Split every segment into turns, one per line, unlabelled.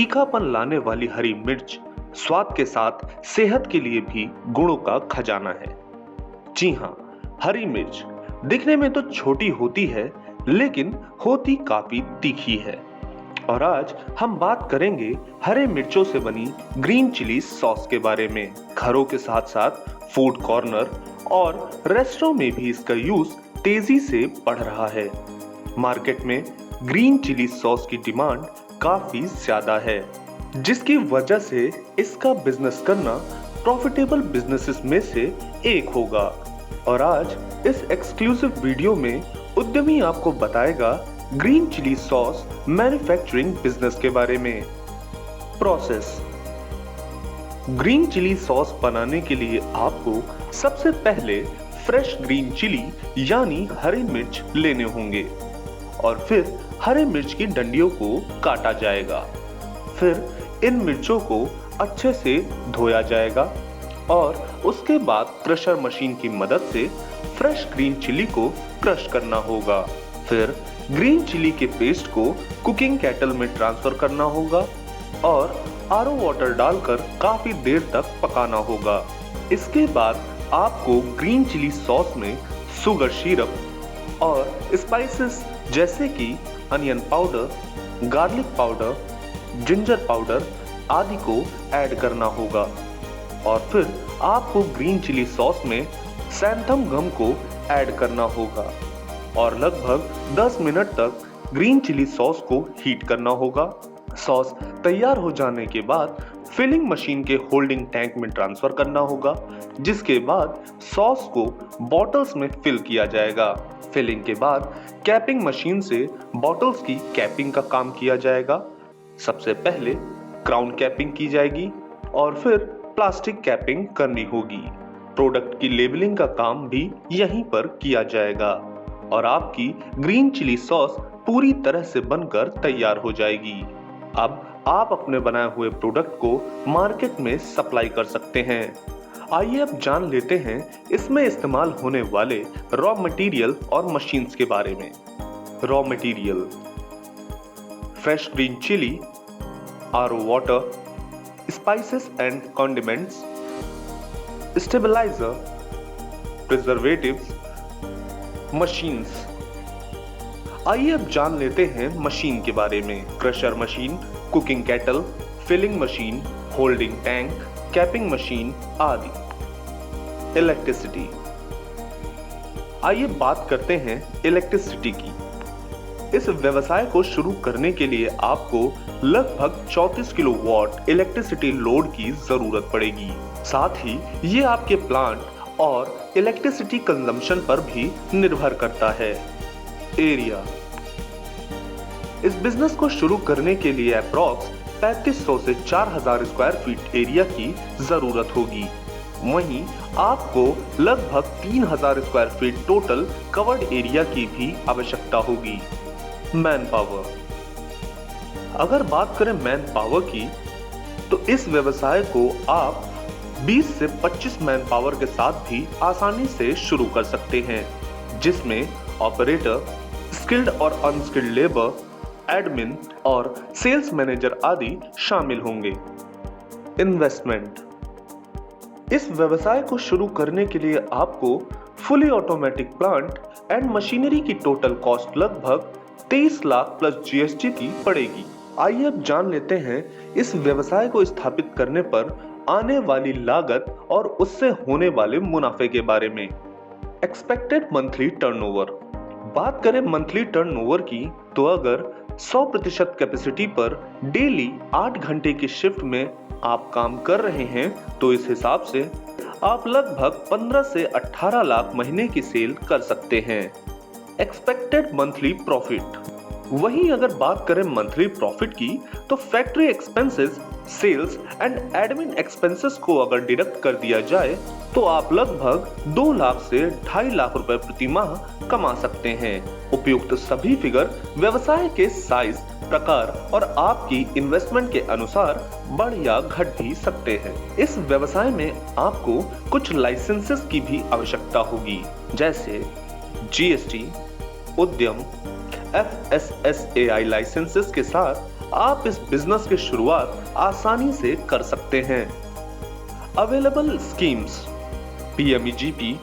तीखापन लाने वाली हरी मिर्च स्वाद के साथ सेहत के लिए भी गुणों का खजाना है। जी हाँ, हरी मिर्च दिखने में तो छोटी होती है, लेकिन होती काफी तीखी है। और आज हम बात करेंगे हरे मिर्चों से बनी ग्रीन चिली सॉस के बारे में। घरों के साथ साथ फूड कॉर्नर और रेस्टोरों में भी इसका यूज तेजी से बढ़ रहा है। मार्केट में ग्रीन चिली सॉस की डिमांड काफी ज्यादा है, जिसकी वजह से इसका बिजनेस करना प्रॉफिटेबल बिजनेसेस में से एक होगा। और आज इस एक्सक्लूसिव वीडियो में उद्यमी आपको बताएगा green chilli sauce manufacturing business के बारे में। प्रोसेस। ग्रीन चिली सॉस बनाने के लिए आपको सबसे पहले फ्रेश ग्रीन चिली यानी हरी मिर्च लेने होंगे और फिर हरे मिर्च की डंडियों को काटा जाएगा। फिर इन मिर्चों को अच्छे से धोया जाएगा और उसके बाद क्रशर मशीन की मदद से फ्रेश ग्रीन चिली को क्रश करना होगा। फिर ग्रीन चिली के पेस्ट को कुकिंग केटल में ट्रांसफर करना होगा और आरओ वाटर डालकर काफी देर तक पकाना होगा। इसके बाद आपको ग्रीन चिली सॉस में शुगर सिरप और स्पाइसेस जैसे कि onion powder, garlic powder, ginger powder आदि को ऐड करना होगा। और फिर आपको ग्रीन चिली सॉस में सैंथम गम को ऐड करना होगा और लगभग 10 मिनट तक ग्रीन चिली सॉस को हीट करना होगा। सॉस तैयार हो जाने के बाद फिलिंग मशीन के होल्डिंग टैंक में ट्रांसफर करना होगा, जिसके बाद सॉस को बॉटल्स में फिल किया जाएगा। फिलिंग के बाद कैपिंग मशीन से बॉटल्स की कैपिंग का काम किया जाएगा। सबसे पहले क्राउन कैपिंग की जाएगी और फिर प्लास्टिक कैपिंग करनी होगी। प्रोडक्ट की लेबलिंग का काम भी यहीं पर किया जाएगा और आपकी ग्रीन चिली सॉस पूरी तरह से बनकर तैयार हो जाएगी। अब आप अपने बनाए हुए प्रोडक्ट को मार्केट में सप्लाई कर सकते हैं। आइए अब जान लेते हैं इसमें इस्तेमाल होने वाले रॉ मटेरियल और मशीन्स के बारे में। Raw material: fresh green chilli, RO water, spices and condiments, stabiliser, preservatives, machines. आइए अब जान लेते हैं मशीन के बारे में। Crusher machine, cooking kettle, filling machine, holding tank, capping machine आदि। इलेक्ट्रिसिटी। आइए बात करते हैं इलेक्ट्रिसिटी की। इस व्यवसाय को शुरू करने के लिए आपको लगभग 34 किलोवाट इलेक्ट्रिसिटी लोड की जरूरत पड़ेगी। साथ ही ये आपके प्लांट और इलेक्ट्रिसिटी कंजम्पशन पर भी निर्भर करता है। एरिया। इस बिजनेस को शुरू करने के लिए अप्रॉक्स 3500 से 4000 स्क्वायर फीट एरिया की जरूरत होगी। वहीं आपको लगभग 3000 square feet total covered area की भी आवश्यकता होगी। Man power. अगर बात करें मैन पावर की, तो इस व्यवसाय को आप 20 से 25 मैन पावर के साथ भी आसानी से शुरू कर सकते हैं, जिसमें ऑपरेटर, स्किल्ड और अनस्किल्ड लेबर, एडमिन और सेल्स मैनेजर आदि शामिल होंगे। इन्वेस्टमेंट। इस व्यवसाय को शुरू करने के लिए आपको fully automatic plant and machinery की टोटल कॉस्ट लगभग 23 लाख प्लस जीएसटी की पड़ेगी। आइए अब जान लेते हैं इस व्यवसाय को स्थापित करने पर आने वाली लागत और उससे होने वाले मुनाफे के बारे में। Expected monthly turnover. बात करें मंथली टर्नओवर की, तो अगर 100% कैपेसिटी पर डेली 8 घंटे की शिफ्ट में आप काम कर रहे हैं, तो इस हिसाब से आप लगभग 15 से 18 लाख महीने की सेल कर सकते हैं। Expected monthly profit. वहीं अगर बात करें मंथली प्रॉफिट की, तो factory expenses, sales and admin expenses को अगर डिडक्ट कर दिया जाए, तो आप लगभग 2 लाख से 2.5 लाख रुपए प्रति माह कमा सकते हैं। उपयुक्त सभी फिगर व्यवसाय के साइज, प्रकार और आपकी इन्वेस्टमेंट के अनुसार बढ़ या घट भी सकते हैं। इस व्यवसाय में आपको कुछ लाइसेंसेस की भी आवश्यकता होगी, जैसे जीएसटी, उद्यम, FSSAI लाइसेंसेस के साथ आप इस बिजनेस की शुरुआत आसानी से कर सकते हैं। Available schemes, PMEGP,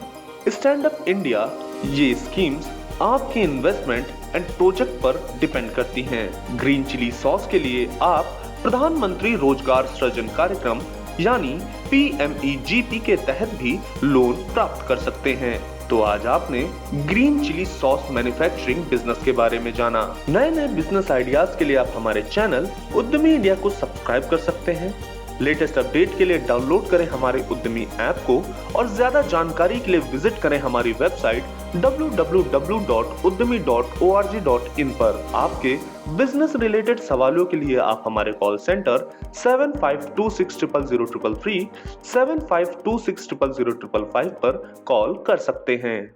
stand up India, ये स्कीम्स आपके इन्वेस्टमेंट एंड प्रोजेक्ट पर डिपेंड करती हैं। ग्रीन चिली सॉस के लिए आप प्रधानमंत्री रोजगार सृजन कार्यक्रम यानी पीएमईजीपी के तहत भी लोन प्राप्त कर सकते हैं। तो आज आपने green chilli sauce manufacturing business के बारे में जाना। नए नए बिजनेस आइडियाज के लिए आप हमारे चैनल उद्यमी इंडिया को सब्सक्राइब कर सकते हैं। लेटेस्ट अपडेट के लिए डाउनलोड करें हमारे उद्यमी ऐप को और ज्यादा जानकारी के लिए विजिट करें हमारी वेबसाइट www.udyami.org.in पर। आपके बिजनेस रिलेटेड सवालों के लिए आप हमारे कॉल सेंटर 7526000033, 7526000055 पर कॉल कर सकते हैं।